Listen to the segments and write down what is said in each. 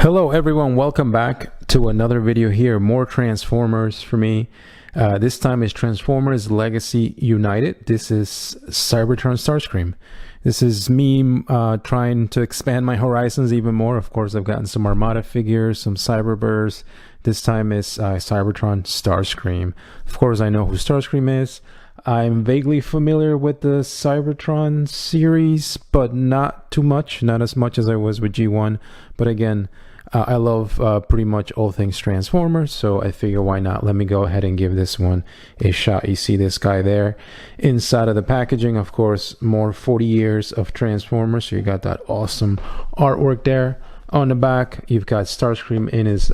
Hello everyone, welcome back to another video here. More Transformers for me. This time is Transformers Legacy United. This is Cybertron Starscream. This is me trying to expand my horizons even more. Of course, I've gotten some Armada figures, some Cyberburs. This time is Cybertron Starscream. Of course, I know who Starscream is. I'm vaguely familiar with the Cybertron series, but not too much. Not as much as I was with G1. But again, I love pretty much all things Transformers, so I figure why not? Let me go ahead and give this one a shot. You see this guy there. Inside of the packaging, of course, more 40 years of Transformers, so you got that awesome artwork there. On the back, you've got Starscream in his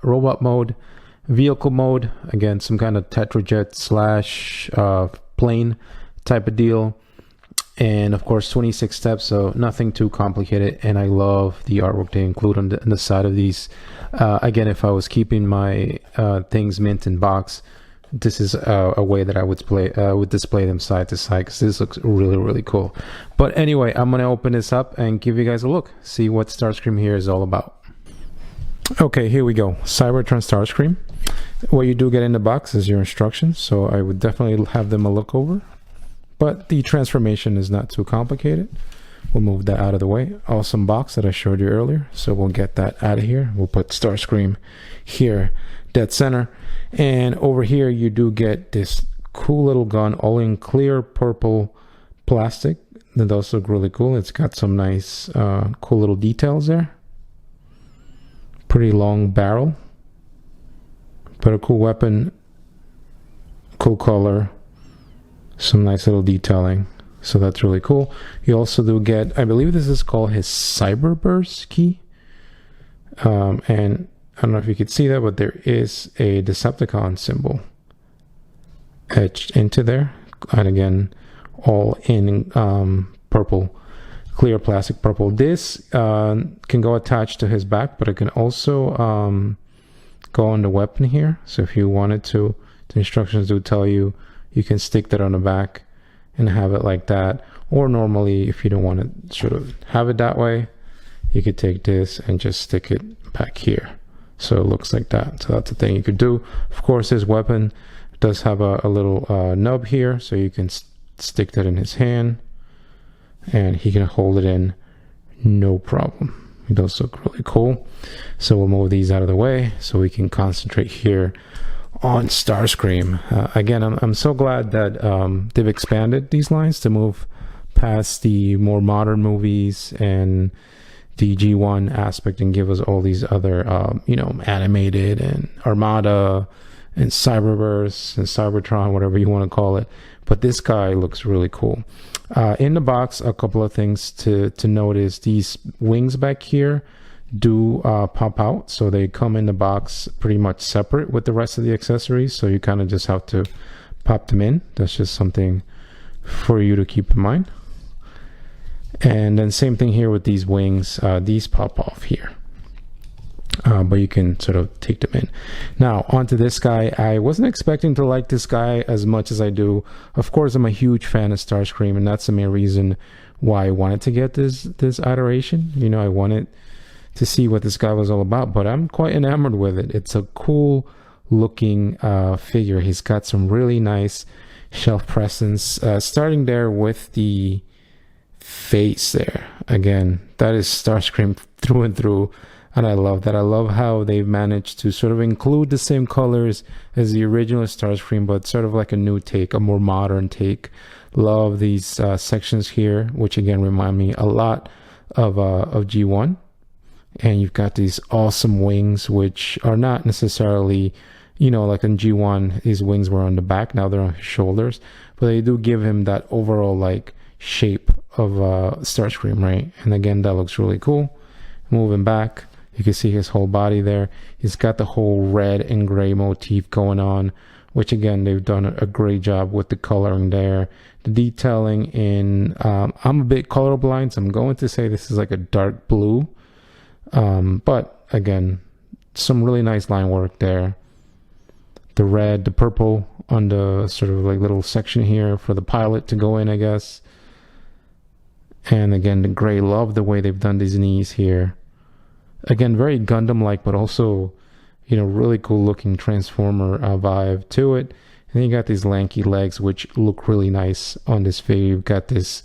robot mode, vehicle mode, again, some kind of Tetrajet slash plane type of deal. And of course 26 steps, so nothing too complicated. And I love the artwork they include on the side of these. Again, if I was keeping my things mint in box, this is a way that I would display them side to side, because this looks really cool. But anyway, I'm gonna open this up and give you guys a look, see what Starscream here is all about. Okay, here we go. Cybertron Starscream. What you do get in the box is your instructions, so I would definitely have them a look over. But the transformation is not too complicated. We'll move that out of the way. Awesome box that I showed you earlier. So we'll get that out of here. We'll put Starscream here, dead center. And over here, you do get this cool little gun, all in clear purple plastic. That does look really cool. It's got some nice, cool little details there. Pretty long barrel. But a cool weapon, cool color. Some nice little detailing, so that's really cool. You also do get, I believe this is called his Cyberburst key, and I don't know if you could see that, but there is a Decepticon symbol etched into there, and again, all in purple, clear plastic purple. This can go attached to his back, but it can also go on the weapon here. So if you wanted to, the instructions do tell you you can stick that on the back and have it like that. Or normally, if you don't want to sort of have it that way, you could take this and just stick it back here. So it looks like that. So that's the thing you could do. Of course, his weapon does have a little nub here, so you can stick that in his hand and he can hold it in no problem. It does look really cool. So we'll move these out of the way so we can concentrate here on Starscream. Again, I'm so glad that they've expanded these lines to move past the more modern movies and the G1 aspect and give us all these other, you know, animated and Armada and Cyberverse and Cybertron, whatever you want to call it. But this guy looks really cool. In the box, a couple of things to notice. These wings back here do pop out, so they come in the box pretty much separate with the rest of the accessories, so you kind of just have to pop them in. That's just something for you to keep in mind. And then same thing here with these wings. These pop off here, but you can sort of take them in. Now onto this guy. I wasn't expecting to like this guy as much as I do. Of course, I'm a huge fan of Starscream, and that's the main reason why I wanted to get this iteration. You know, I wanted to see what this guy was all about, but I'm quite enamored with it. It's a cool looking figure. He's got some really nice shelf presence, starting there with the face there. Again, that is Starscream through and through, and I love that. I love how they've managed to sort of include the same colors as the original Starscream, but sort of like a new take, a more modern take. Love these sections here, which again remind me a lot of G1. And you've got these awesome wings, which are not necessarily, you know, like in G1, his wings were on the back, now they're on his shoulders, but they do give him that overall like shape of Starscream, right? And again, that looks really cool. Moving back, you can see his whole body there. He's got the whole red and gray motif going on, which again, they've done a great job with the coloring there. The detailing in, I'm a bit colorblind, so I'm going to say this is like a dark blue. But again, some really nice line work there. The red, the purple on the sort of like little section here for the pilot to go in, I guess. And again, the gray. Love the way they've done these knees here. Again, very Gundam-like, but also, you know, really cool looking Transformer vibe to it. And then you got these lanky legs, which look really nice on this figure. You've got this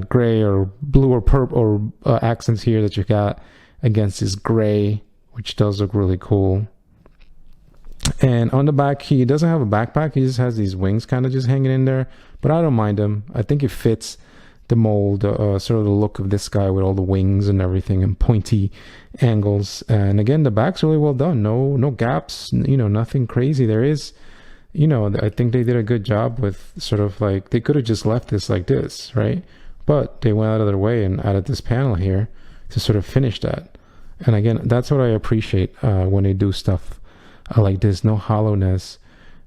gray or blue or purple or accents here that you got against this gray, which does look really cool. And on the back, he doesn't have a backpack. He just has these wings kind of just hanging in there. But I don't mind him. I think it fits the mold, sort of the look of this guy with all the wings and everything and pointy angles. And again, the back's really well done. No gaps, you know, nothing crazy. There is, you know, I think they did a good job with sort of like, they could have just left this like this, right? But they went out of their way and added this panel here to sort of finish that. And again, that's what I appreciate when they do stuff like this. No hollowness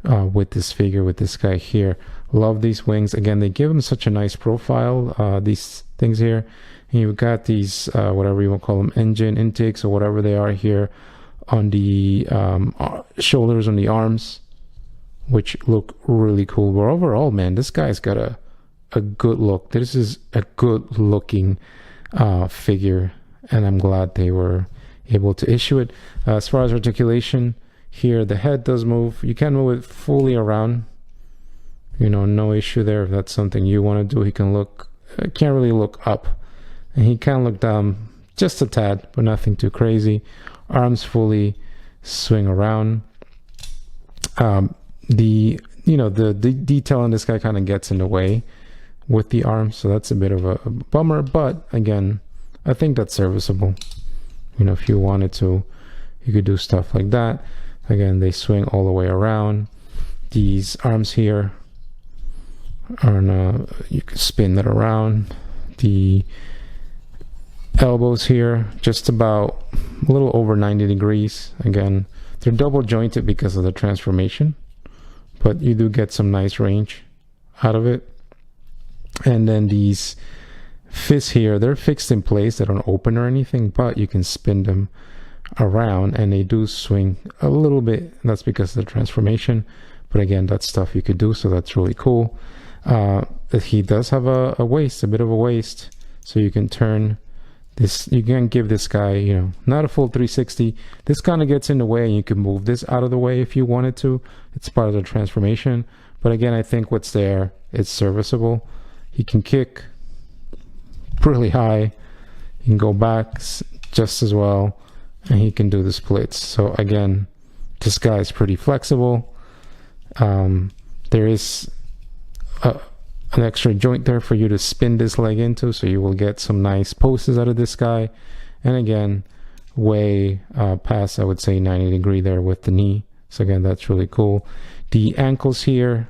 with this figure, with this guy here. Love these wings. Again, they give him such a nice profile, these things here. And you've got these, whatever you want to call them, engine intakes or whatever they are here on the shoulders, on the arms, which look really cool. But overall, man, this guy's got a good look. This is a good looking figure, and I'm glad they were able to issue it. As far as articulation here, the head does move. You can move it fully around, you know, no issue there. If that's something you want to do, he can look, can't really look up, and he can look down just a tad, but nothing too crazy. Arms fully swing around. The detail on this guy kind of gets in the way with the arms, so that's a bit of a bummer, but again, I think that's serviceable. You know, if you wanted to, you could do stuff like that. Again, they swing all the way around. These arms here are you can spin that around. The elbows here, just about a little over 90 degrees. Again, they're double jointed because of the transformation, but you do get some nice range out of it. And then these fists here, they're fixed in place. They don't open or anything, but you can spin them around and they do swing a little bit. That's because of the transformation, but again, that's stuff you could do, so that's really cool. He does have a waist, a bit of a waist, so you can turn this, you can give this guy, you know, not a full 360. This kind of gets in the way, and you can move this out of the way if you wanted to. It's part of the transformation, but again, I think what's there, it's serviceable. He can kick really high, he can go back just as well, and he can do the splits. So again, this guy is pretty flexible. There is an extra joint there for you to spin this leg into, so you will get some nice poses out of this guy. And again, way past, I would say, 90 degree there with the knee. So again, that's really cool. The ankles here,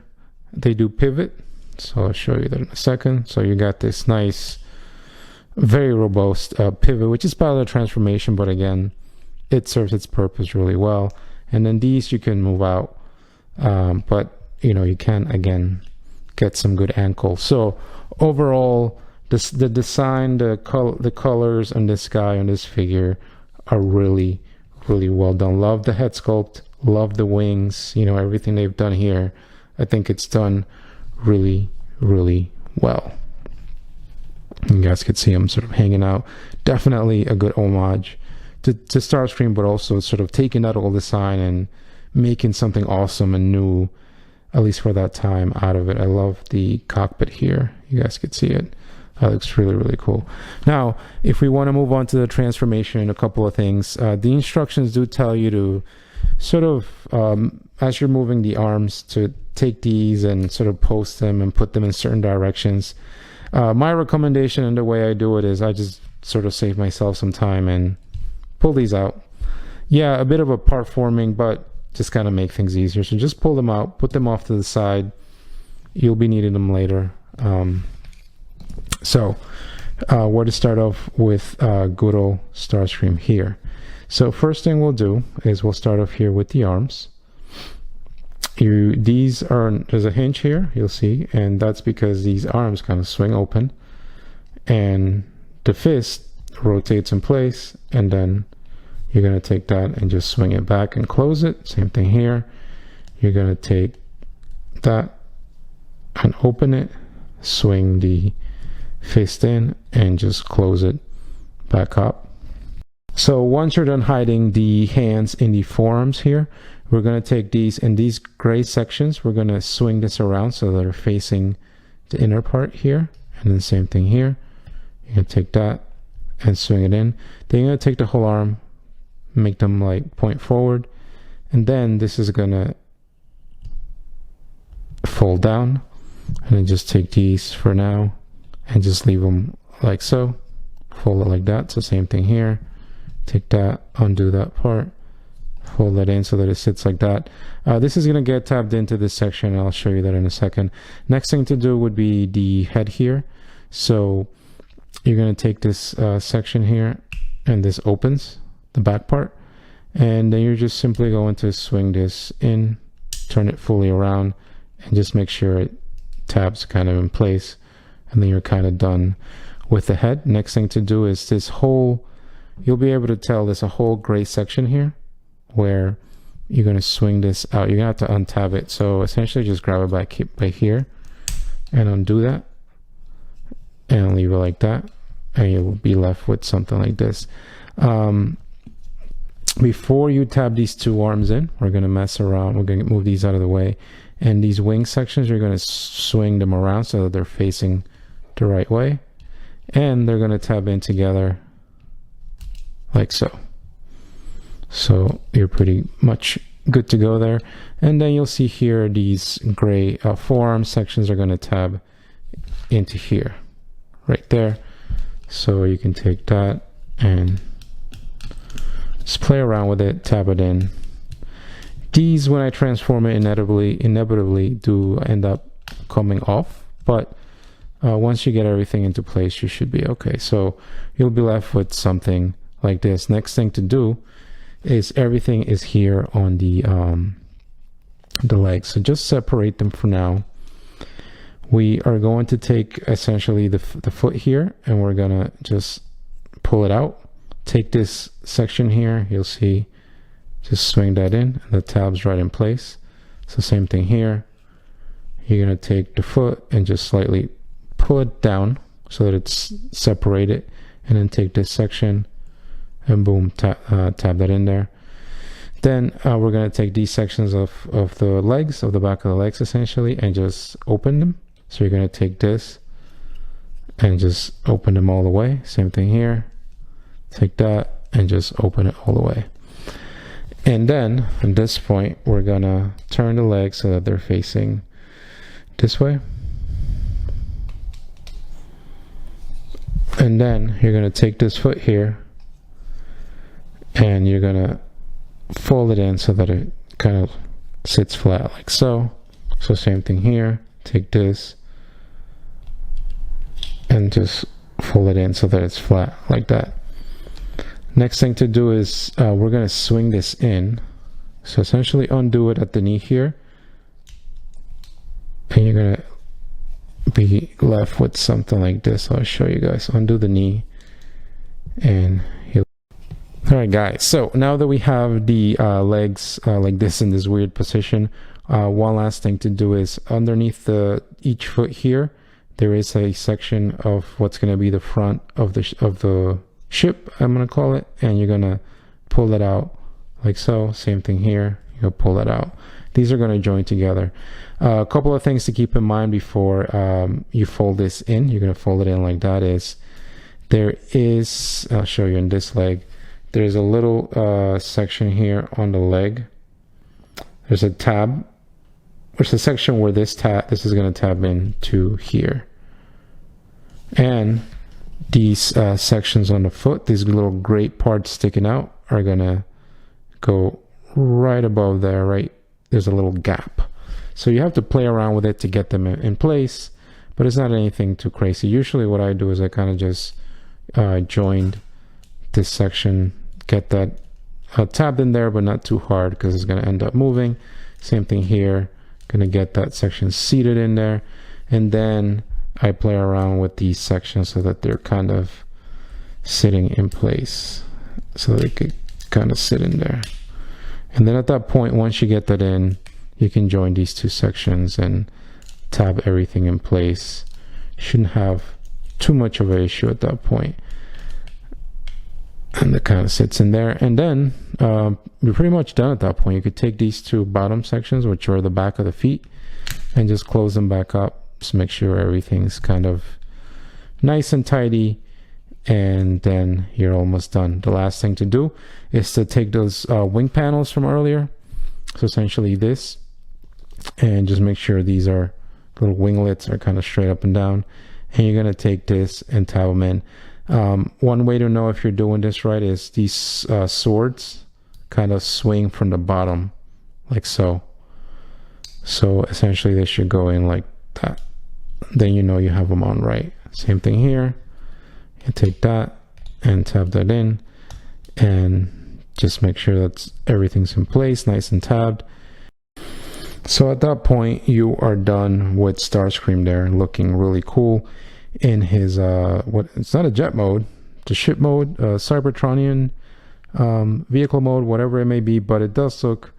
they do pivot, so I'll show you that in a second. So you got this nice, very robust pivot, which is part of the transformation, but again, it serves its purpose really well. And then these you can move out, but you know, you can again get some good ankle. So overall, the design, the colors on this guy, on this figure, are really well done. Love the head sculpt, love the wings, you know, everything they've done here. I think it's done really well. You guys could see him sort of hanging out. Definitely a good homage to Starscream, but also sort of taking that old design and making something awesome and new, at least for that time, out of it. I love the cockpit here. You guys could see it. That looks really cool. Now, if we want to move on to the transformation, a couple of things. The instructions do tell you to sort of, as you're moving the arms, to take these and sort of post them and put them in certain directions. My recommendation and the way I do it is I just sort of save myself some time and pull these out. Yeah, a bit of a part forming, but just kind of make things easier. So just pull them out, put them off to the side. You'll be needing them later. So we're to start off with good old Starscream here. So first thing we'll do is we'll start off here with the arms. There's a hinge here, you'll see, and that's because these arms kind of swing open, and the fist rotates in place, and then you're going to take that and just swing it back and close it. Same thing here. You're going to take that and open it, swing the fist in, and just close it back up. So once you're done hiding the hands in the forearms here, we're going to take these, and these gray sections, we're going to swing this around so that they're facing the inner part here. And then same thing here. You're going to take that and swing it in. Then you're going to take the whole arm, make them like point forward. And then this is going to fold down. And then just take these for now and just leave them like so. Fold it like that. So same thing here. Take that, undo that part, fold that in so that it sits like that. This is going to get tabbed into this section, and I'll show you that in a second. Next thing to do would be the head here. So you're going to take this section here, and this opens the back part, and then you're just simply going to swing this in, turn it fully around, and just make sure it tabs kind of in place, and then you're kind of done with the head. Next thing to do is this whole, you'll be able to tell there's a whole gray section here where you're going to swing this out. You're going to have to untab it. So essentially just grab it by here and undo that and leave it like that, and you'll be left with something like this. Before you tab these two arms in, we're going to mess around. We're going to move these out of the way, and these wing sections, you're going to swing them around so that they're facing the right way, and they're going to tab in together like so. So you're pretty much good to go there. And then you'll see here these gray forearm sections are going to tab into here, right there. So you can take that and just play around with it, tab it in. These, when I transform it, inevitably do end up coming off, but once you get everything into place, you should be okay. So you'll be left with something like this. Next thing to do is everything is here on the legs. So just separate them for now. We are going to take essentially the foot here, and we're gonna just pull it out. Take this section here, you'll see, just swing that in, and the tab's right in place. So same thing here. You're gonna take the foot and just slightly pull it down so that it's separated, and then take this section and boom, tab that in there. Then we're going to take these sections of the legs, of the back of the legs essentially, and just open them. So you're going to take this and just open them all the way. Same thing here. Take that and just open it all the way. And then at this point, we're going to turn the legs so that they're facing this way. And then you're going to take this foot here, and you're gonna fold it in so that it kind of sits flat like so. So same thing here, take this and just fold it in so that it's flat like that. Next thing to do is we're gonna swing this in. So essentially undo it at the knee here, and you're gonna be left with something like this. I'll show you guys. Undo the knee, and all right, guys, so now that we have the legs like this in this weird position, one last thing to do is underneath each foot here, there is a section of what's going to be the front of the ship, I'm going to call it, and you're going to pull it out like so. Same thing here, you'll pull it out. These are going to join together. A couple of things to keep in mind before you fold this in. You're going to fold it in like that. I'll show you in this leg. There's a little section here on the leg. There's a tab. There's a section where this is going to tab into here. And these sections on the foot, these little gray parts sticking out, are going to go right above there, right? There's a little gap. So you have to play around with it to get them in place, but it's not anything too crazy. Usually what I do is I kind of just joined this section, get that tabbed in there, but not too hard because it's going to end up moving. Same thing here, going to get that section seated in there, and then I play around with these sections so that they're kind of sitting in place, so they could kind of sit in there. And then at that point, once you get that in, you can join these two sections and tab everything in place. Shouldn't have too much of an issue at that point. And it kind of sits in there. And then you're pretty much done at that point. You could take these two bottom sections, which are the back of the feet, and just close them back up. Just make sure everything's kind of nice and tidy. And then you're almost done. The last thing to do is to take those wing panels from earlier. So essentially this, and just make sure these are little winglets are kind of straight up and down. And you're going to take this and tab them in. One way to know if you're doing this right is these swords kind of swing from the bottom like so. So essentially they should go in like that. Then you know you have them on right. Same thing here. You take that and tab that in, and just make sure that everything's in place, nice and tabbed. So at that point you are done with Starscream there, looking really cool in his it's not a jet mode, it's a ship mode, Cybertronian vehicle mode, whatever it may be, but it does look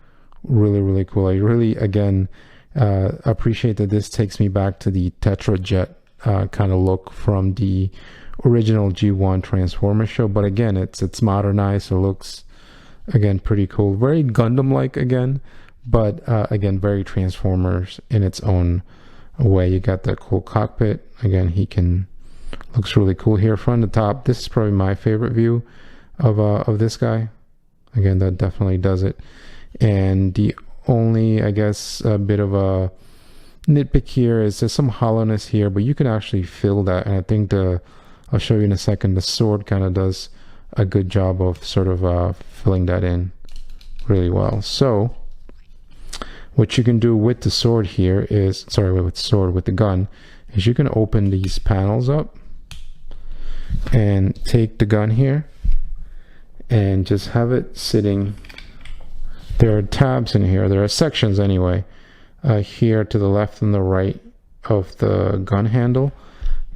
really cool. I really again appreciate that this takes me back to the Tetrajet kind of look from the original G1 Transformers show, but again it's modernized, so it looks again pretty cool, very Gundam like again, but again very Transformers in its own way. You got that cool cockpit again. Looks really cool here from the top. This is probably my favorite view of this guy. Again, that definitely does it. And the only, I guess, a bit of a nitpick here is there's some hollowness here, but you can actually fill that, and I think I'll show you in a second, the sword kind of does a good job of sort of filling that in really well. So what you can do with the sword here is, with the gun, is you can open these panels up and take the gun here and just have it sitting. There are tabs in here, there are sections anyway, here to the left and the right of the gun handle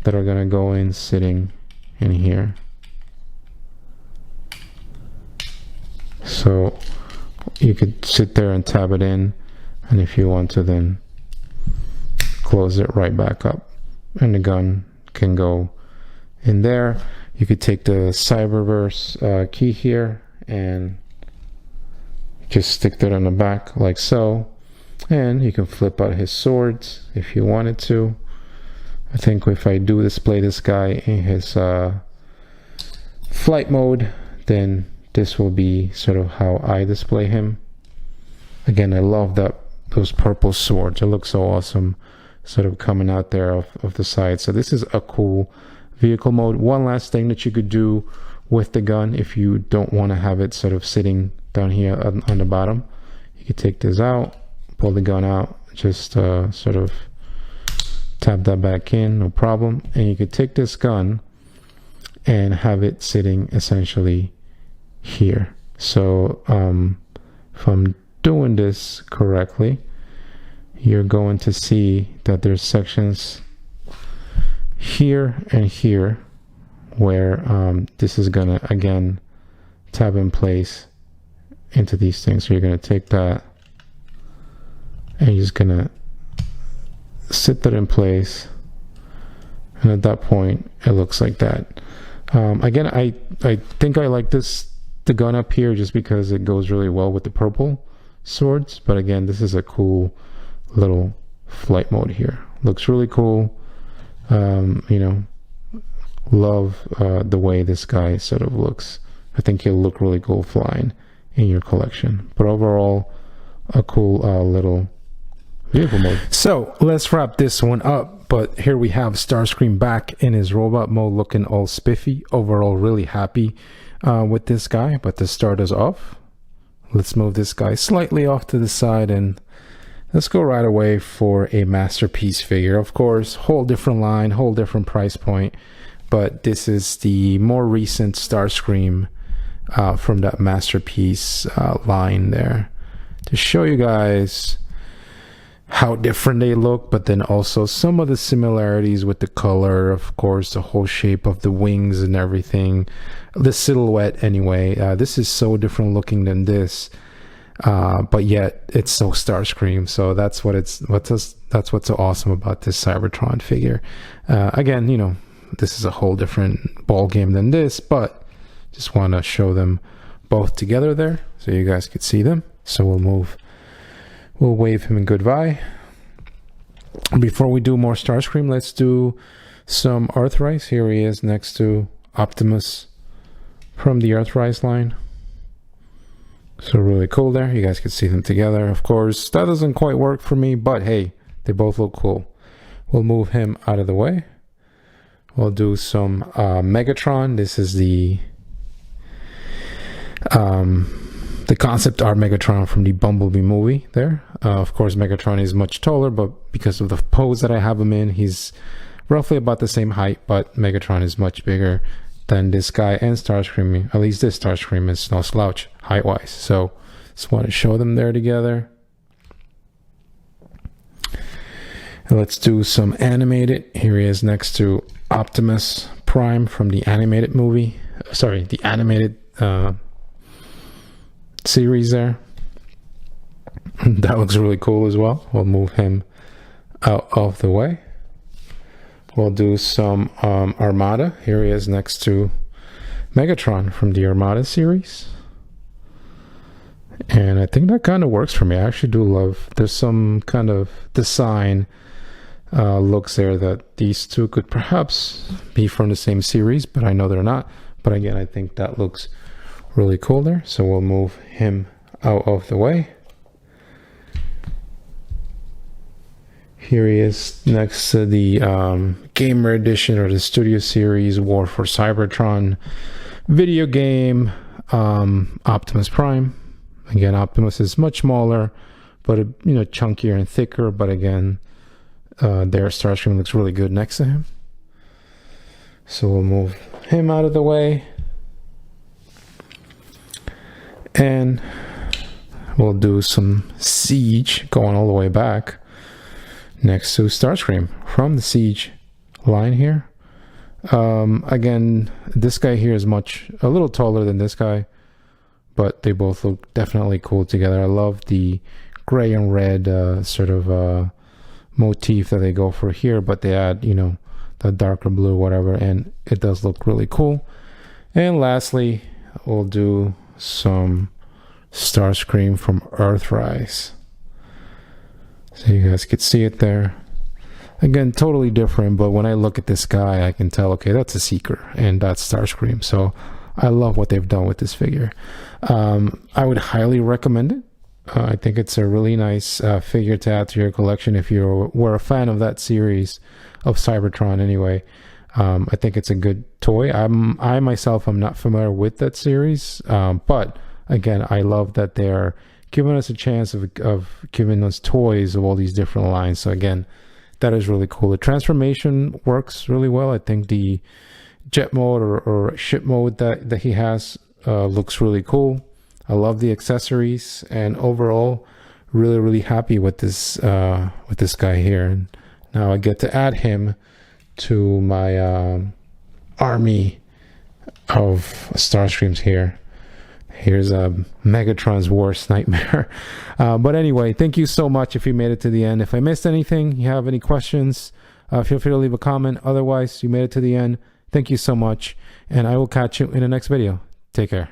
that are going to go in sitting in here. So you could sit there and tab it in, and if you want to then close it right back up, and the gun can go in there. You could take the Cyberverse key here and just stick that on the back like so, and you can flip out his swords if you wanted to. I think if I do display this guy in his flight mode, then this will be sort of how I display him. Again, I love those purple swords. It looks so awesome, sort of coming out there of the side. So this is a cool vehicle mode. One last thing that you could do with the gun, if you don't want to have it sort of sitting down here on the bottom, you could take this out, pull the gun out, just sort of tap that back in, no problem. And you could take this gun and have it sitting essentially here. So if I'm doing this correctly, you're going to see that there's sections here and here where this is gonna again tab in place into these things. So you're gonna take that and you're just gonna sit that in place, and at that point it looks like that. Again, I think I like the gun up here just because it goes really well with the purple swords, but again, this is a cool little flight mode here. Looks really cool. You know, love the way this guy sort of looks. I think he'll look really cool flying in your collection, but overall a cool little vehicle mode. So let's wrap this one up, but here we have Starscream back in his robot mode, looking all spiffy. Overall really happy with this guy. But to start us off, let's move this guy slightly off to the side and let's go right away for a masterpiece figure. Of course, whole different line, whole different price point, but this is the more recent Starscream from that masterpiece line there, to show you guys how different they look, but then also some of the similarities with the color, of course, the whole shape of the wings and everything, the silhouette anyway. This is so different looking than this, but yet it's so Starscream. So that's what's so awesome about this Cybertron figure. Again, you know, this is a whole different ball game than this, but Just want to show them both together there so you guys could see them. So we'll wave him goodbye. Before we do more Starscream, let's do some Earthrise. Here he is next to Optimus from the Earthrise line. So really cool there. You guys can see them together. Of course, that doesn't quite work for me, but hey, they both look cool. We'll move him out of the way. We'll do some Megatron. This is the concept art Megatron from the Bumblebee movie there. Of course, Megatron is much taller, but because of the pose that I have him in, he's roughly about the same height, but Megatron is much bigger than this guy, and Starscream, at least this Starscream, is no slouch height-wise. So just want to show them there together. And let's do some animated. Here he is next to Optimus Prime from the animated movie. Sorry, the animated series there. That looks really cool as well. We'll move him out of the way. We'll do some Armada. Here he is next to Megatron from the Armada series. And I think that kind of works for me. I actually do love, there's some kind of design looks there that these two could perhaps be from the same series, but I know they're not. But again, I think that looks really cool there. So we'll move him out of the way. Here he is next to the Gamer Edition or the Studio Series War for Cybertron video game, Optimus Prime. Again, Optimus is much smaller, but chunkier and thicker. But again, their Starscream looks really good next to him. So we'll move him out of the way, and we'll do some Siege going all the way back next to Starscream from the Siege line here. Again, this guy here is a little taller than this guy, but they both look definitely cool together. I love the gray and red sort of motif that they go for here, but they add, the darker blue, whatever, and it does look really cool. And lastly, we'll do some Starscream from Earthrise. So you guys could see it there. Again, totally different, but when I look at this guy, I can tell, okay, that's a Seeker, and that's Starscream. So I love what they've done with this figure. I would highly recommend it. I think it's a really nice figure to add to your collection if you were a fan of that series of Cybertron anyway. I think it's a good toy. I myself am not familiar with that series, but again, I love that they're giving us a chance of giving us toys of all these different lines. So again, that is really cool. The transformation works really well. I think the jet mode or ship mode that he has looks really cool. I love the accessories, and overall really happy with this guy here. And now I get to add him to my army of Starscreams here. Here's Megatron's worst nightmare. But anyway, thank you so much if you made it to the end. If I missed anything, you have any questions, feel free to leave a comment. Otherwise, you made it to the end. Thank you so much, and I will catch you in the next video. Take care.